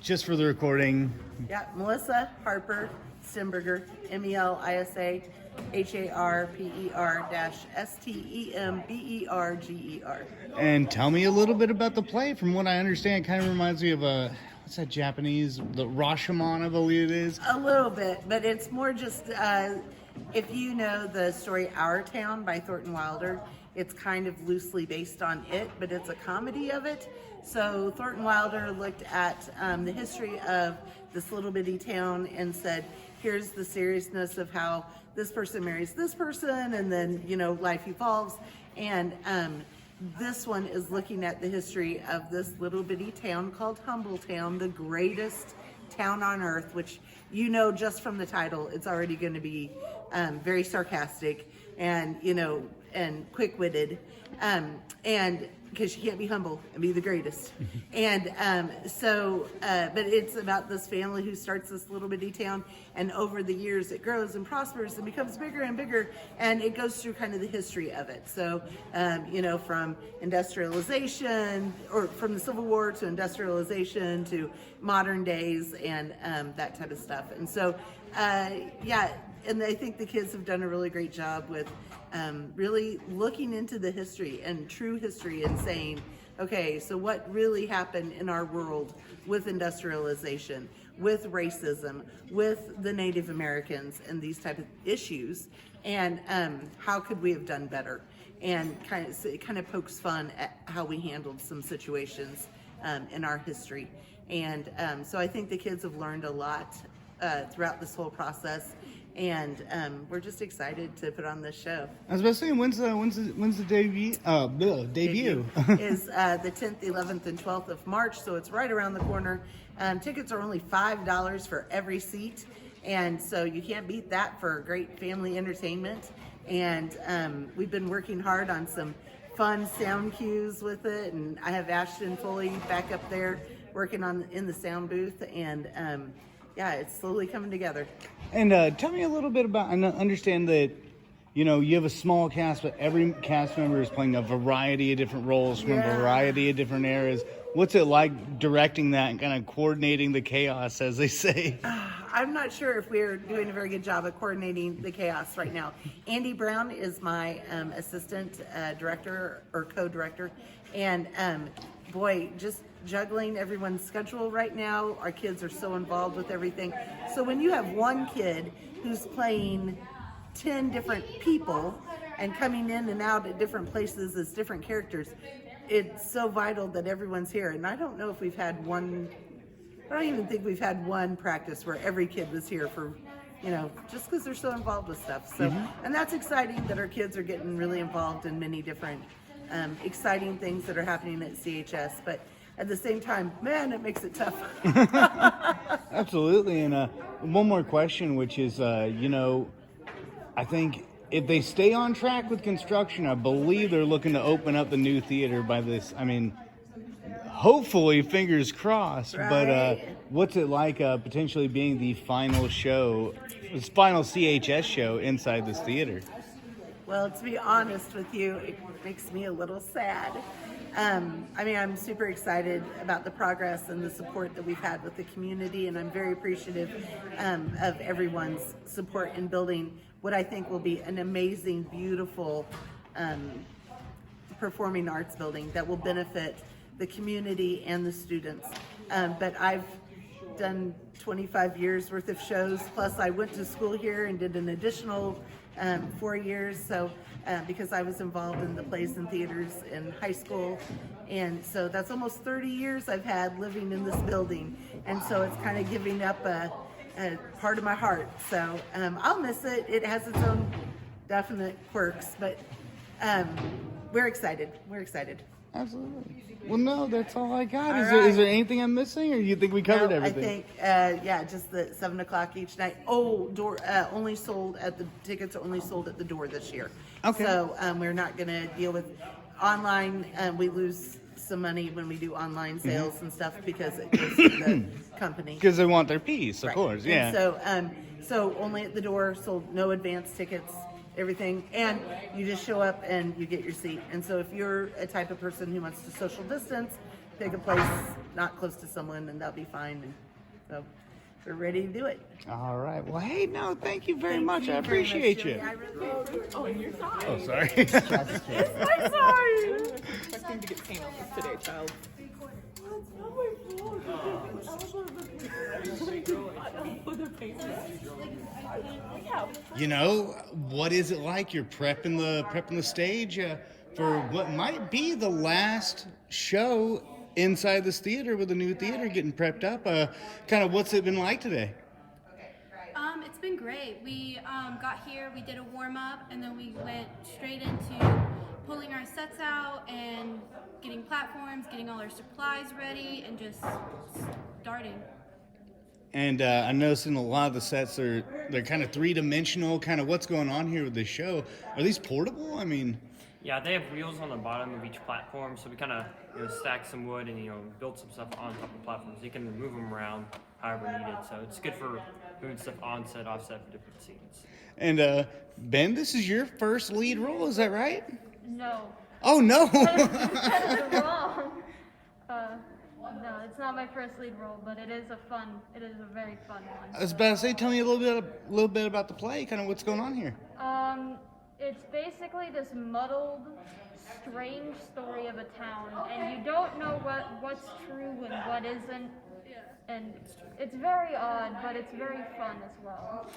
Just for the recording. Yeah, Melissa Harper Stemberger, Melisa Harper-Stemberger. And tell me a little bit about the play. From what I understand, it kind of reminds me of what's that Japanese, the Rashomon, I believe it is. A little bit, but it's more just, if you know the story Our Town by Thornton Wilder, it's kind of loosely based on it, but it's a comedy of it. So Thornton Wilder looked at the history of this little bitty town and said, here's the seriousness of how this person marries this person, and then, life evolves. And this one is looking at the history of this little bitty town called Humbletown, the greatest town on earth, which just from the title, it's already going to be very sarcastic and, and quick-witted. And because you can't be humble and be the greatest. And but it's about this family who starts this little bitty town, and over the years it grows and prospers and becomes bigger and bigger, and it goes through kind of the history of it. So, from industrialization, or from the Civil War to industrialization to modern days, and that type of stuff. And so, and I think the kids have done a really great job with really looking into the history and true history and saying, okay, so what really happened in our world with industrialization, with racism, with the Native Americans and these type of issues, and how could we have done better? And it kind of pokes fun at how we handled some situations in our history. And so I think the kids have learned a lot throughout this whole process. And we're just excited to put on this show. I was about to say, when's the debut? Debut is the 10th, 11th, and 12th of March, so it's right around the corner. Tickets are only $5 for every seat, and so you can't beat that for great family entertainment. And we've been working hard on some fun sound cues with it, and I have Ashton Foley back up there working in the sound booth, and it's slowly coming together. And tell me a little bit about, I understand that, you have a small cast, but every cast member is playing a variety of different roles from a variety of different eras. What's it like directing that and kind of coordinating the chaos, as they say? I'm not sure if we're doing a very good job of coordinating the chaos right now. Andy Brown is my assistant director or co-director. And boy, just juggling everyone's schedule right now. Our kids are so involved with everything. So when you have one kid who's playing 10 different people and coming in and out at different places as different characters, it's so vital that everyone's here. And I don't know if we've had one, I don't even think we've had one practice where every kid was here for, just because they're so involved with stuff. So, and that's exciting that our kids are getting really involved in many different exciting things that are happening at CHS. But at the same time, man, it makes it tough. Absolutely. And one more question, which is, I think if they stay on track with construction, I believe they're looking to open up the new theater by this. I mean, hopefully, fingers crossed. Right. But what's it like potentially being the final show, this final CHS show inside this theater? Well, to be honest with you, it makes me a little sad. I'm super excited about the progress and the support that we've had with the community, and I'm very appreciative of everyone's support in building what I think will be an amazing, beautiful performing arts building that will benefit the community and the students. But I've done 25 years worth of shows, plus I went to school here and did an additional 4 years, so because I was involved in the plays and theaters in high school, and so that's almost 30 years I've had living in this building, and so it's kind of giving up a part of my heart. So I'll miss it. It has its own definite quirks, but we're excited. Absolutely. Well, no, that's all I got. All Is there anything I'm missing, or you think we covered everything? I think, just the 7 o'clock each night. Tickets are only sold at the door this year. Okay. So we're not going to deal with online. We lose some money when we do online sales and stuff because it goes to the company. Because they want their piece, of Right. course. Yeah. And so only at the door, sold, no advance tickets. Everything, and you just show up and you get your seat. And so if you're a type of person who wants to social distance, pick a place not close to someone, and that'll be fine. And so we're ready to do it. All right. Well, hey, no, thank you very Thank much. you I very much, appreciate Julie. you. I really appreciate. Oh, and you're sorry. Oh, sorry. I'm sorry. Expecting to get paint on this today, child. You know, what is it like? You're prepping the stage for what might be the last show inside this theater with the new theater getting prepped up. Kind of what's it been like today? It's been great. We got here, we did a warm-up, and then we went straight into pulling our sets out and getting platforms, getting all our supplies ready, and just starting. And I'm noticing a lot of the sets they're kind of three-dimensional. Kind of what's going on here with this show? Are these portable? I mean, yeah, they have wheels on the bottom of each platform, so we kind of stack some wood and build some stuff on top of the platforms. You can move them around however needed, so it's good for moving stuff on set, off set for different scenes. and Ben, this is your first lead role, is that right? No. Oh no! That's wrong. No, it's not my first lead role, but it is a very fun I one. was about to say, tell me a little bit about the play. Kind of what's going on here. It's basically this muddled, strange story of a town, and you don't know what's true and what isn't. And it's very odd, but it's very fun as well.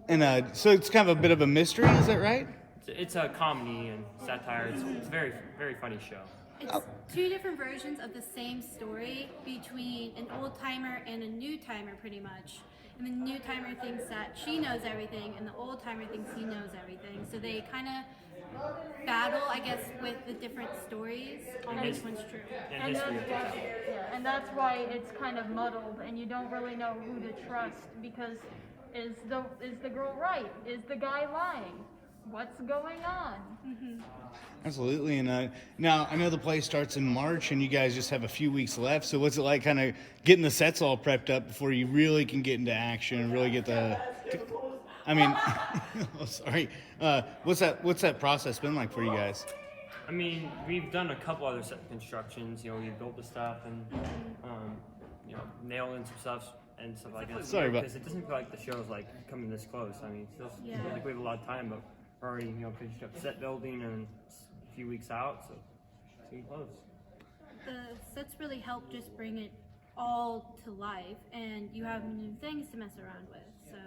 And so it's kind of a bit of a mystery, is that right? It's a comedy and satire. It's a very, very funny show. It's two different versions of the same story between an old-timer and a new-timer, pretty much. And the new-timer thinks that she knows everything, and the old-timer thinks he knows everything. So they kind of battle, I guess, with the different stories on which one's true. And history of the town. And that's why it's kind of muddled, and you don't really know who to trust, because is the girl right? Is the guy lying? What's going on? Mm-hmm. Absolutely. And now I know the play starts in March, and you guys just have a few weeks left. So what's it like, kind of getting the sets all prepped up before you really can get into action and really get the? I mean, oh, sorry. What's that process been like for you guys? I mean, we've done a couple other set constructions. We built the stuff and nailed in some stuff and stuff like that. Sorry about. Because it doesn't feel like the show's like coming this close. I mean, it feels Yeah. like we have a lot of time, but we're already finished up set building and a few weeks out, so it's getting close. The sets really help just bring it all to life, and you have new things to mess around with. So.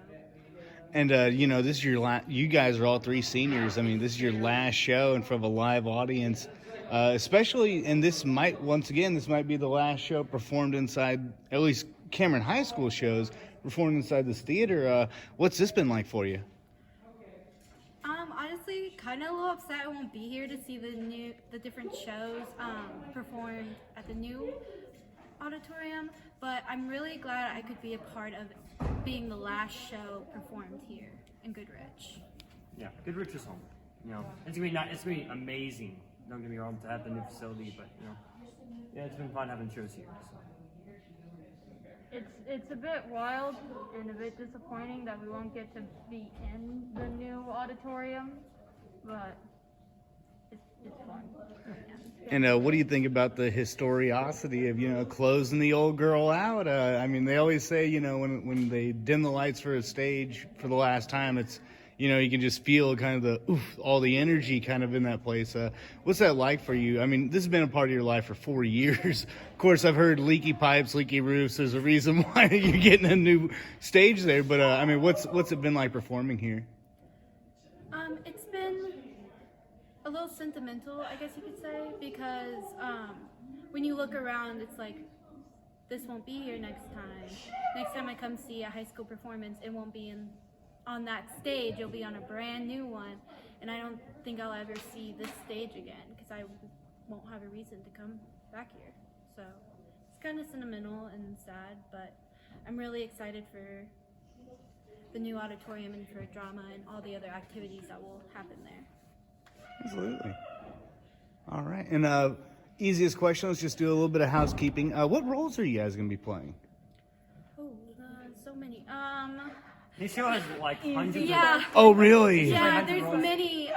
And this is your you guys are all three seniors. I mean, this is your last show in front of a live audience, especially. And this might be the last show performed inside, at least Cameron High School shows performed inside this theater. What's this been like for you? Honestly, kind of a little upset I won't be here to see the different shows performed at the new auditorium, but I'm really glad I could be a part of being the last show performed here in Goodrich. Yeah, Goodrich is home. It's gonna be amazing. Don't get me wrong, to have the new facility, but yeah, it's been fun having shows here. So. It's a bit wild and a bit disappointing that we won't get to be in the new auditorium, but it's fun. And what do you think about the historiosity of closing the old girl out? I mean, they always say when they dim the lights for a stage for the last time, it's you can just feel kind of all the energy kind of in that place. What's that like for you? I mean, this has been a part of your life for 4 years. Of course, I've heard leaky pipes, leaky roofs. There's a reason why you're getting a new stage there. But I mean, what's it been like performing here? It's been a little sentimental, I guess you could say, because when you look around, it's like, this won't be here next time. Next time I come see a high school performance, it won't be on that stage. It'll be on a brand new one, and I don't think I'll ever see this stage again because I won't have a reason to come back here. So it's kind of sentimental and sad, but I'm really excited for the new auditorium and for drama and all the other activities that will happen there. Absolutely. All right. And easiest question, let's just do a little bit of housekeeping. What roles are you guys going to be playing? Oh, so many. This show has like hundreds Yeah. of Oh, really? Yeah, hundred there's roles. many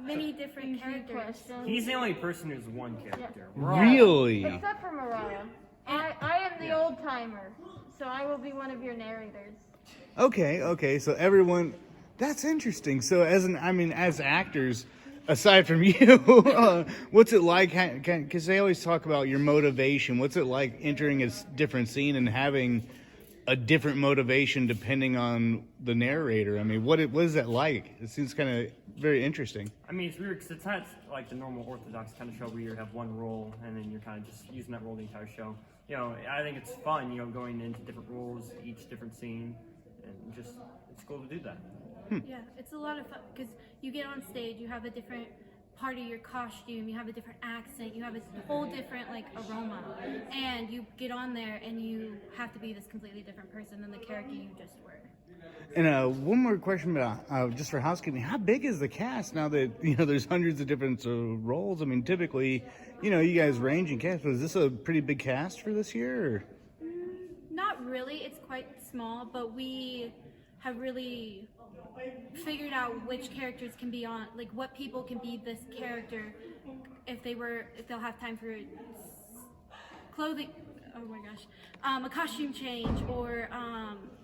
many different Easy characters. question. He's the only person who's one character. Really? Except for Mariah. I am the old timer, so I will be one of your narrators. Okay. So everyone, that's interesting. So as actors, aside from you, what's it like? Because they always talk about your motivation. What's it like entering a different scene and having a different motivation depending on the narrator? I mean, what is that like? It seems kind of very interesting. I mean, it's weird because it's not like the normal orthodox kind of show where you have one role and then you're kind of just using that role the entire show. You know, I think it's fun, you know, going into different roles, each different scene, and just, it's cool to do that. Yeah, it's a lot of fun because you get on stage, you have a different part of your costume, you have a different accent, you have a whole different like aroma, and you get on there and you have to be this completely different person than the character you just were. And one more question about just for housekeeping: how big is the cast now that there's hundreds of different roles? I mean, typically, you guys range in cast, but is this a pretty big cast for this year? Or? Not really, it's quite small, but we have really figured out which characters can be on, like what people can be this character if they'll have time for clothing, oh my gosh, a costume change or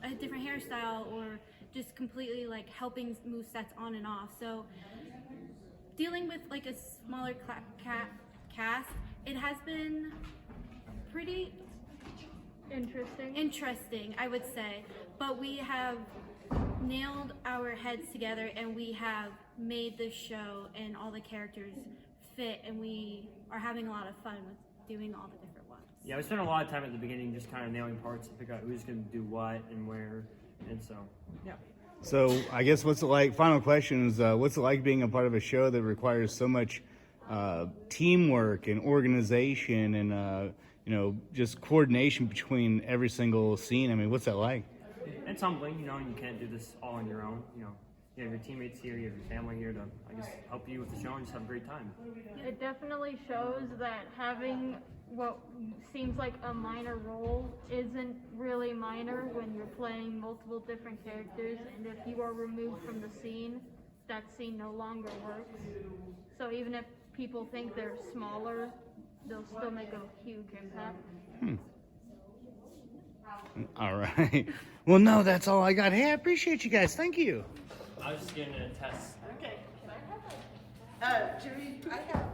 a different hairstyle or just completely like helping move sets on and off. So dealing with like a smaller cast, it has been pretty interesting, I would say, but we have nailed our heads together and we have made this show and all the characters fit, and we are having a lot of fun with doing all the different ones. Yeah, we spent a lot of time at the beginning just kind of nailing parts to figure out who's going to do what and where, and so, yeah. So I guess what's it like? Final question is, what's it like being a part of a show that requires so much teamwork and organization and just coordination between every single scene? I mean, what's that like? It's humbling, you can't do this all on your own. You have your teammates here, you have your family here to, I guess, help you with the show and just have a great time. It definitely shows that having what seems like a minor role isn't really minor when you're playing multiple different characters, and if you are removed from the scene, that scene no longer works. So even if people think they're smaller, they'll still make a huge impact. All right. Well, no, that's all I got. Hey, I appreciate you guys. Thank you. I was just getting a test. Okay, can I have Jimmy, I have